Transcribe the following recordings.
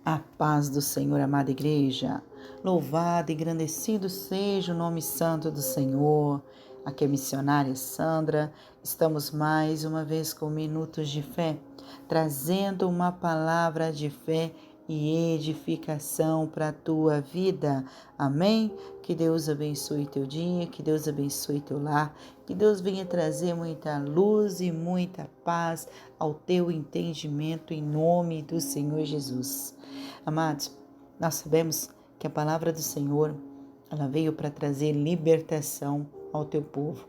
A paz do Senhor, amada igreja. Louvado e engrandecido seja o nome santo do Senhor. Aqui é a missionária Sandra. Estamos mais uma vez com Minutos de Fé, trazendo uma palavra de fé e edificação para a tua vida. Amém? Que Deus abençoe teu dia, que Deus abençoe teu lar, que Deus venha trazer muita luz e muita paz ao teu entendimento em nome do Senhor Jesus. Amados, nós sabemos que a palavra do Senhor, ela veio para trazer libertação ao teu povo.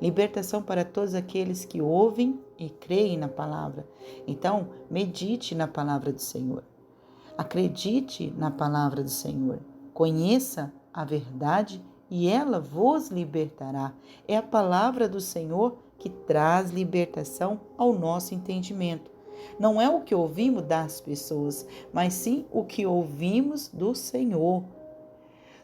Libertação para todos aqueles que ouvem e creem na palavra. Então, medite na palavra do Senhor. Acredite na palavra do Senhor. Conheça a verdade e ela vos libertará. É a palavra do Senhor que traz libertação ao nosso entendimento. Não é o que ouvimos das pessoas, mas sim o que ouvimos do Senhor.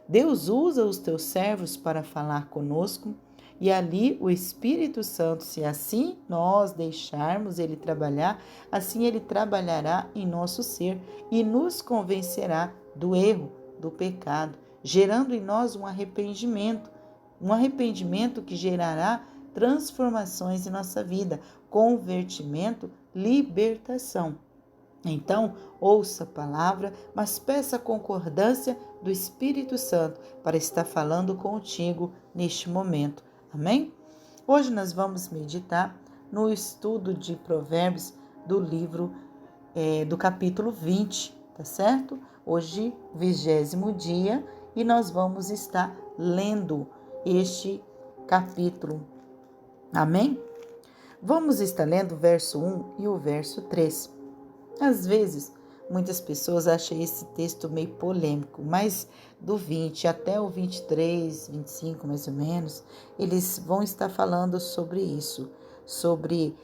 Deus usa os teus servos para falar conosco e ali o Espírito Santo, se assim nós deixarmos ele trabalhar, assim ele trabalhará em nosso ser e nos convencerá do erro, do pecado, gerando em nós um arrependimento que gerará transformações em nossa vida, convertimento, libertação. Então, ouça a palavra, mas peça a concordância do Espírito Santo para estar falando contigo neste momento. Amém? Hoje nós vamos meditar no estudo de Provérbios do livro do capítulo 20, tá certo? Hoje, 20º dia, e nós vamos estar lendo este capítulo. Amém? Vamos estar lendo o verso 1 e o verso 3. Às vezes, muitas pessoas acham esse texto meio polêmico, mas do 20 até o 23, 25 mais ou menos, eles vão estar falando sobre isso, sobre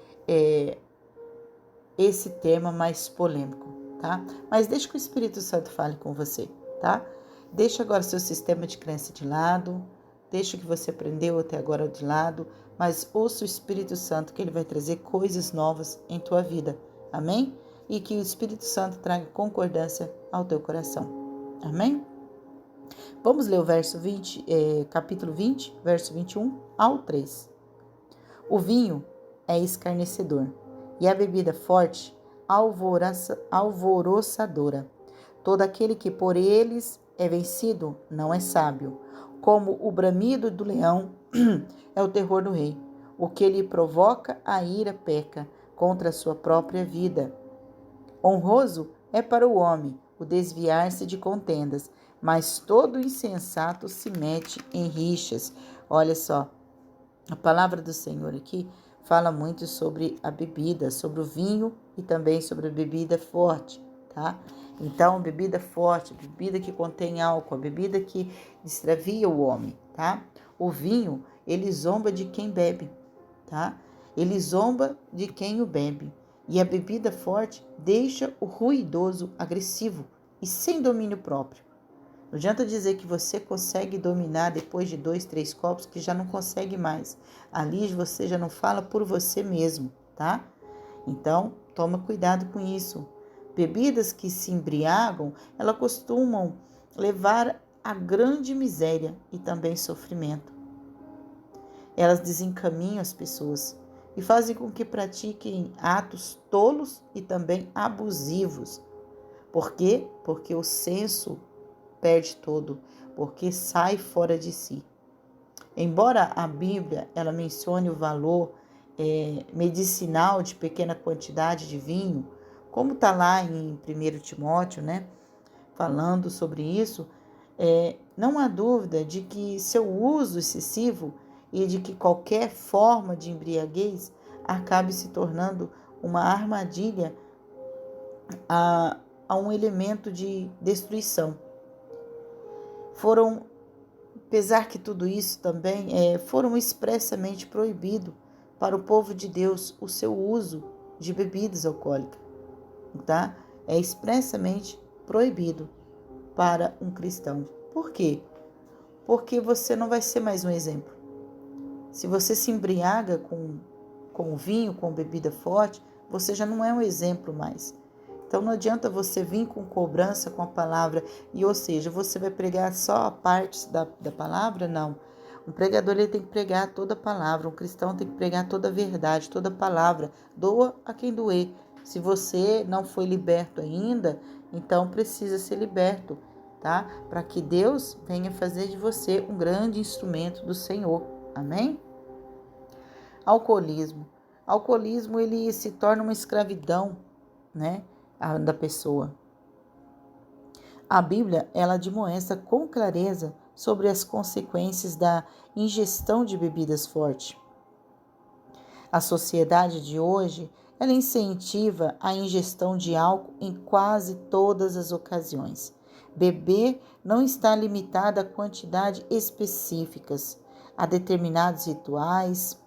esse tema mais polêmico, tá? Mas deixa que o Espírito Santo fale com você, tá? Deixa agora seu sistema de crença de lado, deixa o que você aprendeu até agora de lado, mas ouça o Espírito Santo que ele vai trazer coisas novas em tua vida, amém? E que o Espírito Santo traga concordância ao teu coração. Amém? Vamos ler o verso 20, capítulo 20, verso 21 ao 3. O vinho é escarnecedor e a bebida forte alvoroçadora. Todo aquele que por eles é vencido não é sábio. Como o bramido do leão é o terror do rei. O que lhe provoca a ira peca contra a sua própria vida. Honroso é para o homem o desviar-se de contendas, mas todo insensato se mete em rixas. Olha só, a palavra do Senhor aqui fala muito sobre a bebida, sobre o vinho e também sobre a bebida forte, tá? Então, bebida forte, bebida que contém álcool, a bebida que extravia o homem, tá? O vinho, ele zomba de quem bebe, tá? Ele zomba de quem o bebe. E a bebida forte deixa o ruidoso agressivo e sem domínio próprio. Não adianta dizer que você consegue dominar depois de 2, 3 copos, que já não consegue mais. Ali você já não fala por você mesmo, tá? Então, toma cuidado com isso. Bebidas que se embriagam, elas costumam levar a grande miséria e também sofrimento. Elas desencaminham as pessoas e fazem com que pratiquem atos tolos e também abusivos. Por quê? Porque o senso perde todo, porque sai fora de si. Embora a Bíblia ela mencione o valor medicinal de pequena quantidade de vinho, como está lá em 1 Timóteo, né, falando sobre isso, não há dúvida de que seu uso excessivo e de que qualquer forma de embriaguez acabe se tornando uma armadilha a um elemento de destruição. Apesar que tudo isso também foram expressamente proibido para o povo de Deus o seu uso de bebidas alcoólicas, tá? É expressamente proibido para um cristão. Por quê? Porque você não vai ser mais um exemplo. Se você se embriaga com vinho, com bebida forte, você já não é um exemplo mais. Então não adianta você vir com cobrança com a palavra, ou seja, você vai pregar só a parte da palavra? Não. Um pregador ele tem que pregar toda a palavra, um cristão tem que pregar toda a verdade, toda a palavra. Doa a quem doer. Se você não foi liberto ainda, então precisa ser liberto, tá? Para que Deus venha fazer de você um grande instrumento do Senhor. Amém? Alcoolismo. Alcoolismo ele se torna uma escravidão, né, da pessoa. A Bíblia ela admoesta com clareza sobre as consequências da ingestão de bebidas fortes. A sociedade de hoje ela incentiva a ingestão de álcool em quase todas as ocasiões. Beber não está limitado a quantidades específicas, a determinados rituais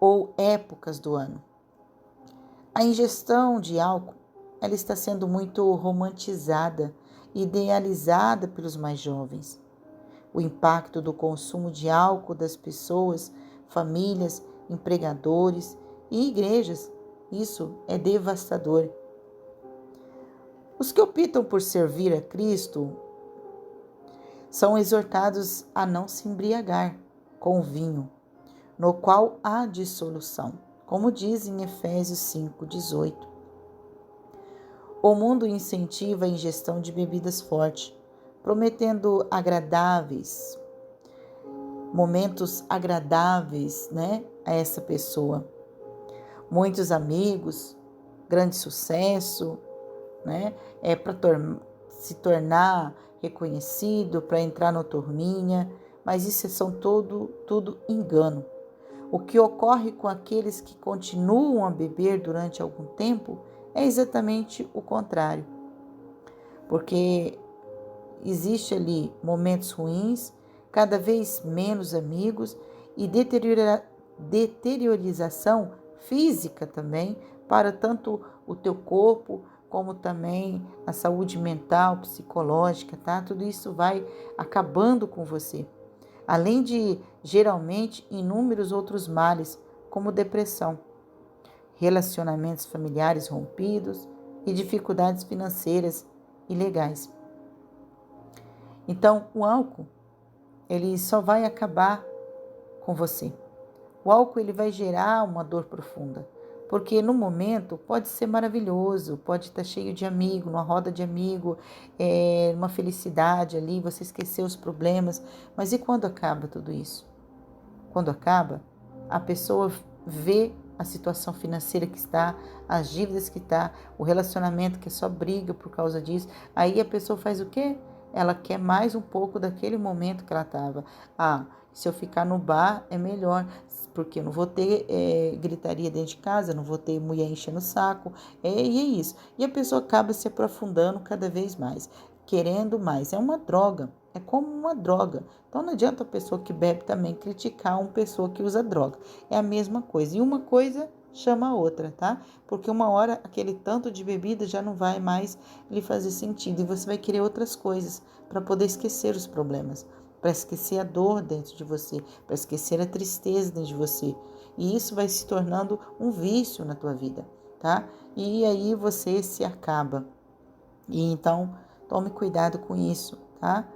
ou épocas do ano. A ingestão de álcool ela está sendo muito romantizada e idealizada pelos mais jovens. O impacto do consumo de álcool das pessoas, famílias, empregadores e igrejas, isso é devastador. Os que optam por servir a Cristo são exortados a não se embriagar com vinho, no qual há dissolução, como diz em Efésios 5:18. O mundo incentiva a ingestão de bebidas fortes, prometendo momentos agradáveis, né, a essa pessoa. Muitos amigos, grande sucesso, né, para se tornar reconhecido, para entrar na turminha, mas isso são tudo engano. O que ocorre com aqueles que continuam a beber durante algum tempo é exatamente o contrário, porque existe ali momentos ruins, cada vez menos amigos e deteriorização física também para tanto o teu corpo como também a saúde mental, psicológica, tá? Tudo isso vai acabando com você. Além de, geralmente, inúmeros outros males, como depressão, relacionamentos familiares rompidos e dificuldades financeiras e legais. Então, o álcool, ele só vai acabar com você. O álcool, ele vai gerar uma dor profunda, porque no momento pode ser maravilhoso, pode estar cheio de amigo, numa roda de amigo, uma felicidade ali, você esqueceu os problemas, mas e quando acaba tudo isso? Quando acaba, a pessoa vê a situação financeira que está, as dívidas que está, o relacionamento que é só briga por causa disso. Aí a pessoa faz o quê? Ela quer mais um pouco daquele momento que ela estava. Se eu ficar no bar é melhor, porque eu não vou ter gritaria dentro de casa, não vou ter mulher enchendo o saco, e é isso. E a pessoa acaba se aprofundando cada vez mais, querendo mais. É uma droga, é como uma droga. Então não adianta a pessoa que bebe também criticar uma pessoa que usa droga. É a mesma coisa. E uma coisa chama a outra, tá? Porque uma hora aquele tanto de bebida já não vai mais lhe fazer sentido e você vai querer outras coisas para poder esquecer os problemas, para esquecer a dor dentro de você, para esquecer a tristeza dentro de você. E isso vai se tornando um vício na tua vida, tá? E aí você se acaba. E então, tome cuidado com isso, tá?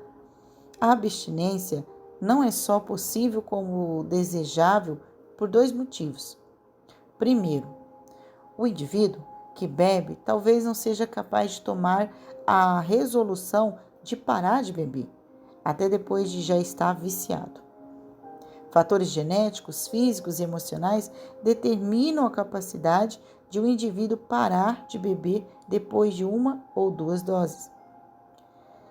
A abstinência não é só possível como desejável por dois motivos. Primeiro, o indivíduo que bebe talvez não seja capaz de tomar a resolução de parar de beber, até depois de já estar viciado. Fatores genéticos, físicos e emocionais determinam a capacidade de um indivíduo parar de beber depois de uma ou duas doses.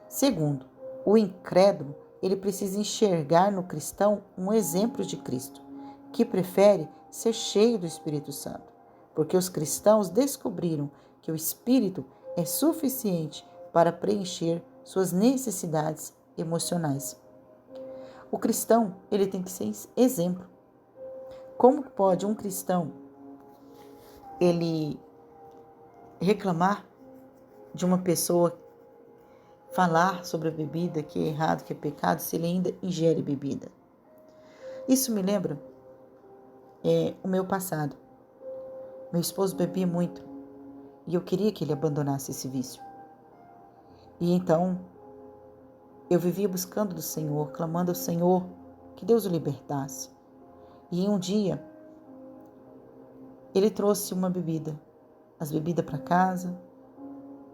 Segundo, o incrédulo, ele precisa enxergar no cristão um exemplo de Cristo, que prefere ser cheio do Espírito Santo, porque os cristãos descobriram que o Espírito é suficiente para preencher suas necessidades emocionais. O cristão, ele tem que ser exemplo. Como pode um cristão ele reclamar de uma pessoa, falar sobre a bebida, que é errado, que é pecado, se ele ainda ingere bebida? Isso me lembra o meu passado. Meu esposo bebia muito E eu queria que ele abandonasse esse vício. E então, eu vivia buscando do Senhor, clamando ao Senhor que Deus o libertasse. E um dia, ele trouxe uma bebida, as bebidas para casa,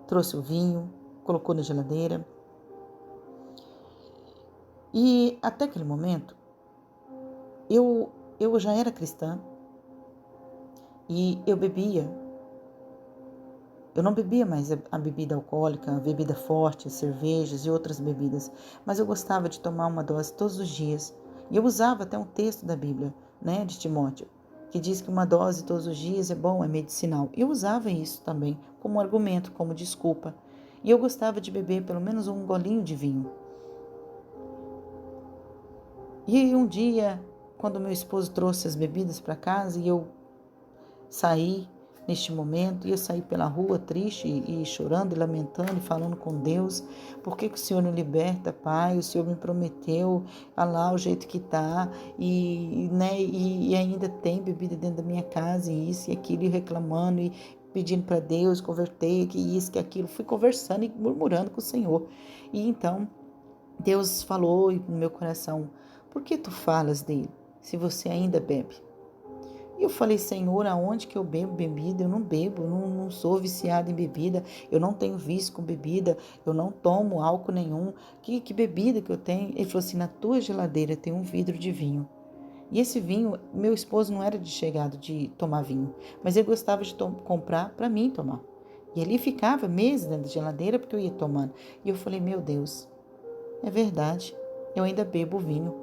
trouxe o vinho, colocou na geladeira. E até aquele momento, eu já era cristã e eu bebia. Eu não bebia mais a bebida alcoólica, a bebida forte, as cervejas e outras bebidas, mas eu gostava de tomar uma dose todos os dias. E eu usava até um texto da Bíblia, de Timóteo, que diz que uma dose todos os dias é bom, é medicinal. Eu usava isso também como argumento, como desculpa. E eu gostava de beber pelo menos um golinho de vinho. E um dia, quando meu esposo trouxe as bebidas para casa e eu saí neste momento, e eu saí pela rua triste e chorando e lamentando e falando com Deus, por que o Senhor não liberta, Pai? O Senhor me prometeu, olha lá o jeito que está, e ainda tem bebida dentro da minha casa, e isso e aquilo, e reclamando, e pedindo para Deus, converter, que isso, que aquilo. Fui conversando e murmurando com o Senhor. E então, Deus falou no meu coração, por que tu falas dele, se você ainda bebe? E eu falei, Senhor, aonde que eu bebo bebida? Eu não bebo, não sou viciada em bebida, eu não tenho vício com bebida, eu não tomo álcool nenhum. Que bebida que eu tenho? Ele falou assim, na tua geladeira tem um vidro de vinho. E esse vinho, meu esposo não era de chegado de tomar vinho, mas ele gostava de comprar para mim tomar. E ele ficava meses dentro da geladeira porque eu ia tomando. E eu falei, meu Deus, é verdade, eu ainda bebo vinho.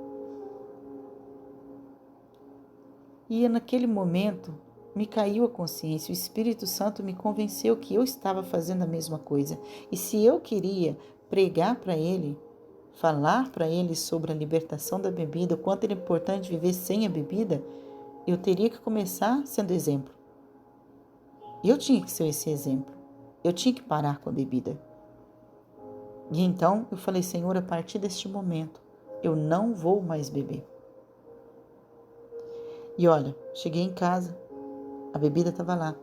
E naquele momento me caiu a consciência, o Espírito Santo me convenceu que eu estava fazendo a mesma coisa. E se eu queria pregar para ele, falar para ele sobre a libertação da bebida, o quanto era importante viver sem a bebida, eu teria que começar sendo exemplo. Eu tinha que ser esse exemplo. Eu tinha que parar com a bebida. E então eu falei, Senhor, a partir deste momento, eu não vou mais beber. E olha, cheguei em casa, a bebida estava lá.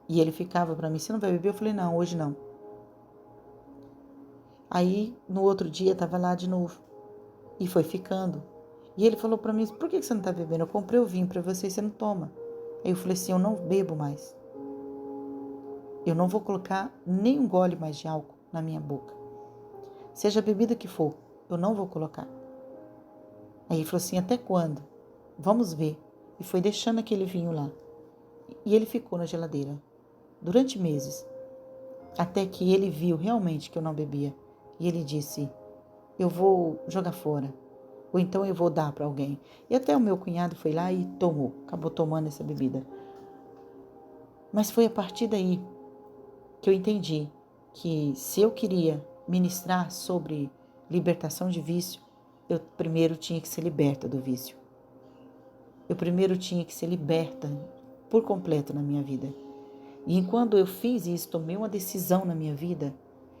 E ele ficava para mim, você não vai beber? Eu falei, não, hoje não. Aí, no outro dia, estava lá de novo. E foi ficando. E ele falou para mim, por que você não está bebendo? Eu comprei o vinho para você e você não toma. Aí eu falei assim, eu não bebo mais. Eu não vou colocar nem um gole mais de álcool na minha boca. Seja a bebida que for, eu não vou colocar. Aí ele falou assim, até quando? Vamos ver. E foi deixando aquele vinho lá. E ele ficou na geladeira durante meses. Até que ele viu realmente que eu não bebia. E ele disse, eu vou jogar fora. Ou então eu vou dar para alguém. E até o meu cunhado foi lá e tomou. Acabou tomando essa bebida. Mas foi a partir daí que eu entendi que se eu queria ministrar sobre libertação de vício, eu primeiro tinha que ser liberta do vício. Eu primeiro tinha que ser liberta por completo na minha vida. E enquanto eu fiz isso, tomei uma decisão na minha vida,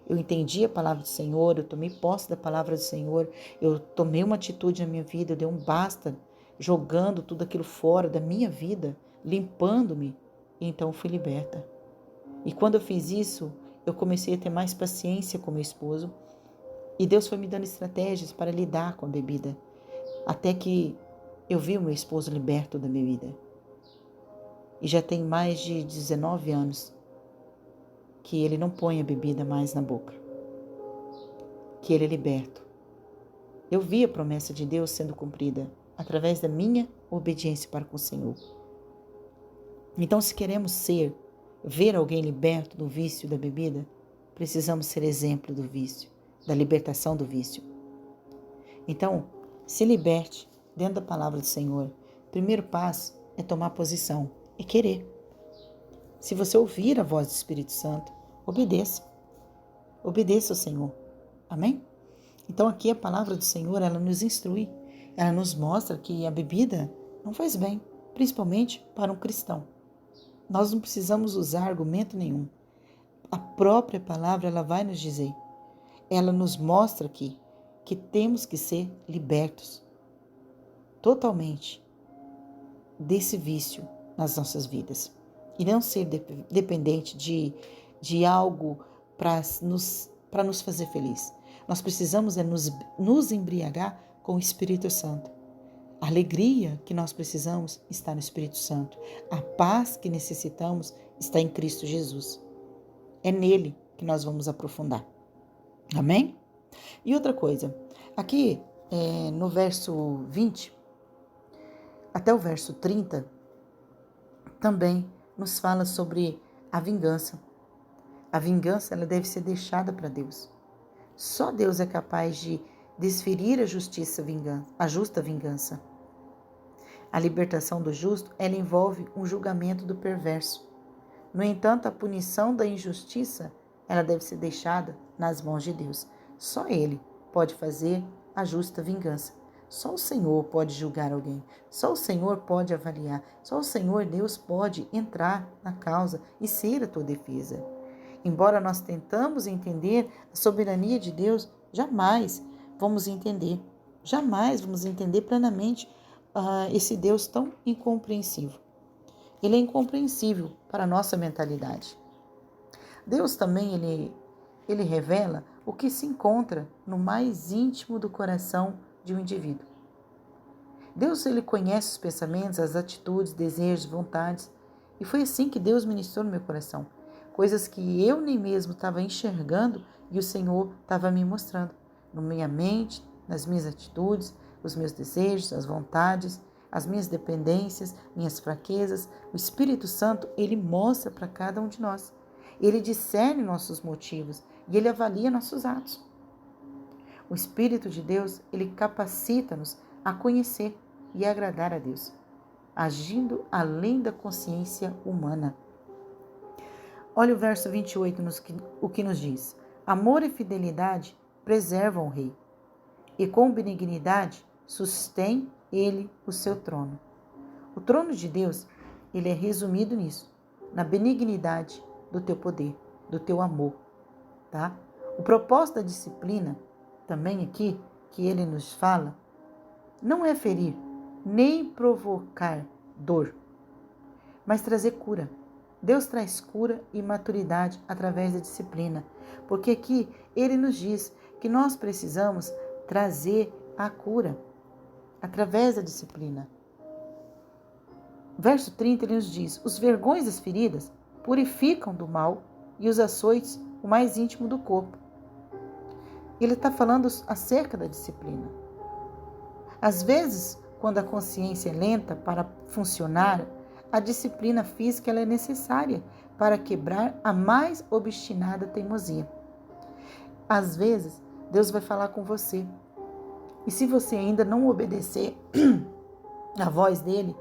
eu entendi a palavra do Senhor, eu tomei posse da palavra do Senhor, eu tomei uma atitude na minha vida, eu dei um basta, jogando tudo aquilo fora da minha vida, limpando-me, e então fui liberta. E quando eu fiz isso, eu comecei a ter mais paciência com meu esposo, e Deus foi me dando estratégias para lidar com a bebida, até que eu vi o meu esposo liberto da bebida. E já tem mais de 19 anos que ele não põe a bebida mais na boca, que ele é liberto. Eu vi a promessa de Deus sendo cumprida através da minha obediência para com o Senhor. Então, se queremos ver alguém liberto do vício da bebida, precisamos ser exemplo do vício, da libertação do vício. Então, se liberte dentro da palavra do Senhor. O primeiro passo é tomar posição, é querer. Se você ouvir a voz do Espírito Santo, obedeça. Obedeça ao Senhor. Amém? Então aqui a palavra do Senhor, ela nos instrui. Ela nos mostra que a bebida não faz bem, principalmente para um cristão. Nós não precisamos usar argumento nenhum. A própria palavra, ela vai nos dizer. Ela nos mostra aqui que temos que ser libertos totalmente desse vício nas nossas vidas. e não ser dependente de algo para nos fazer feliz. Nós precisamos nos embriagar com o Espírito Santo. A alegria que nós precisamos está no Espírito Santo. A paz que necessitamos está em Cristo Jesus. É nele que nós vamos aprofundar. Amém? E outra coisa, aqui no verso 20, até o verso 30, também nos fala sobre a vingança. A vingança ela deve ser deixada para Deus. Só Deus é capaz de desferir a justa vingança. A libertação do justo, ela envolve um julgamento do perverso. No entanto, a punição da injustiça, ela deve ser deixada nas mãos de Deus. Só Ele pode fazer a justa vingança. Só o Senhor pode julgar alguém. Só o Senhor pode avaliar. Só o Senhor, Deus, pode entrar na causa e ser a tua defesa. Embora nós tentamos entender a soberania de Deus, jamais vamos entender plenamente esse Deus tão incompreensível. Ele é incompreensível para a nossa mentalidade. Deus também, ele revela o que se encontra no mais íntimo do coração de um indivíduo. Deus, ele conhece os pensamentos, as atitudes, desejos, vontades. E foi assim que Deus ministrou no meu coração. Coisas que eu nem mesmo estava enxergando e o Senhor estava me mostrando. Na minha mente, nas minhas atitudes, os meus desejos, as vontades, as minhas dependências, minhas fraquezas. O Espírito Santo, ele mostra para cada um de nós. Ele discerne nossos motivos e ele avalia nossos atos. O Espírito de Deus, ele capacita-nos a conhecer e agradar a Deus, agindo além da consciência humana. Olha o verso 28, o que nos diz. Amor e fidelidade preservam o rei, e com benignidade sustém ele o seu trono. O trono de Deus, ele é resumido nisso, na benignidade do teu poder, do teu amor, tá? O propósito da disciplina, também aqui, que ele nos fala, não é ferir, nem provocar dor, mas trazer cura. Deus traz cura e maturidade através da disciplina, porque aqui ele nos diz que nós precisamos trazer a cura através da disciplina. Verso 30 ele nos diz, os vergões das feridas purificam do mal e os açoites o mais íntimo do corpo. Ele está falando acerca da disciplina. Às vezes, quando a consciência é lenta para funcionar, a disciplina física ela é necessária para quebrar a mais obstinada teimosia. Às vezes, Deus vai falar com você. E se você ainda não obedecer a voz dele,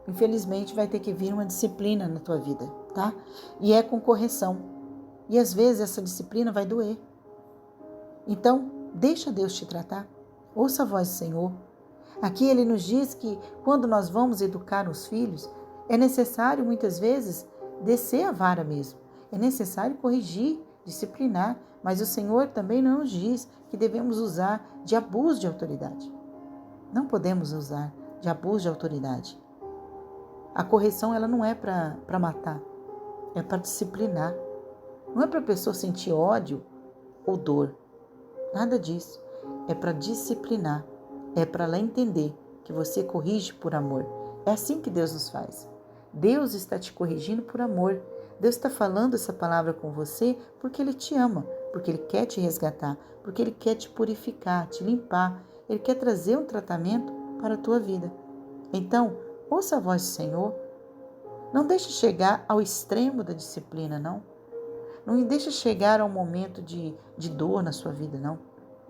infelizmente vai ter que vir uma disciplina na tua vida, tá? E é com correção. E às vezes essa disciplina vai doer. Então, deixa Deus te tratar. Ouça a voz do Senhor. Aqui ele nos diz que quando nós vamos educar os filhos, é necessário muitas vezes descer a vara mesmo. É necessário corrigir, disciplinar, mas o Senhor também não nos diz que devemos usar de abuso de autoridade. Não podemos usar de abuso de autoridade. A correção ela não é para matar, é para disciplinar. Não é para a pessoa sentir ódio ou dor. Nada disso. É para disciplinar. É para ela entender que você corrige por amor. É assim que Deus nos faz. Deus está te corrigindo por amor. Deus está falando essa palavra com você porque Ele te ama, porque Ele quer te resgatar, porque Ele quer te purificar, te limpar. Ele quer trazer um tratamento para a tua vida. Então, ouça a voz do Senhor. Não deixe chegar ao extremo da disciplina, não. Não deixe chegar ao momento de dor na sua vida, não.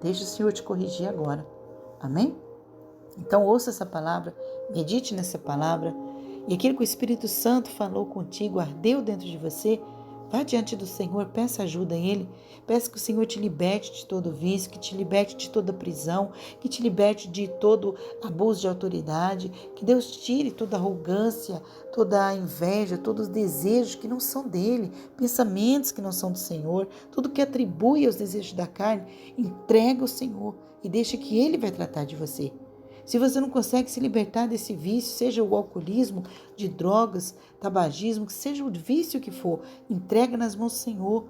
Deixe o Senhor te corrigir agora. Amém? Então ouça essa palavra, medite nessa palavra e aquilo que o Espírito Santo falou contigo, ardeu dentro de você, vá diante do Senhor, peça ajuda a Ele, peça que o Senhor te liberte de todo vício, que te liberte de toda prisão, que te liberte de todo abuso de autoridade, que Deus tire toda arrogância, toda a inveja, todos os desejos que não são dEle, pensamentos que não são do Senhor, tudo que atribui aos desejos da carne, entrega ao Senhor e deixa que Ele vai tratar de você. Se você não consegue se libertar desse vício, seja o alcoolismo, de drogas, tabagismo, seja o vício que for, entrega nas mãos do Senhor.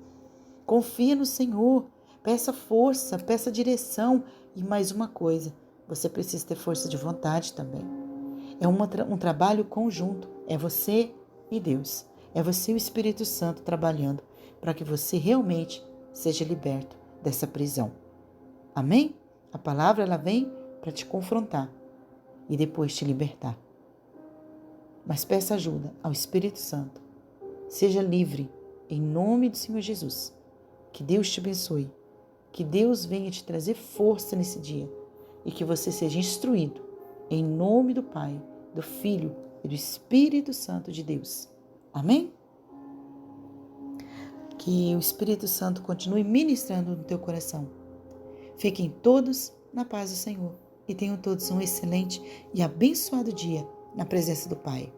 Confia no Senhor. Peça força, peça direção. E mais uma coisa, você precisa ter força de vontade também. É um trabalho conjunto. É você e Deus. É você e o Espírito Santo trabalhando para que você realmente seja liberto dessa prisão. Amém? A palavra ela vem para te confrontar e depois te libertar. Mas peça ajuda ao Espírito Santo. Seja livre em nome do Senhor Jesus. Que Deus te abençoe. Que Deus venha te trazer força nesse dia e que você seja instruído em nome do Pai, do Filho e do Espírito Santo de Deus. Amém? Que o Espírito Santo continue ministrando no teu coração. Fiquem todos na paz do Senhor e tenham todos um excelente e abençoado dia na presença do Pai.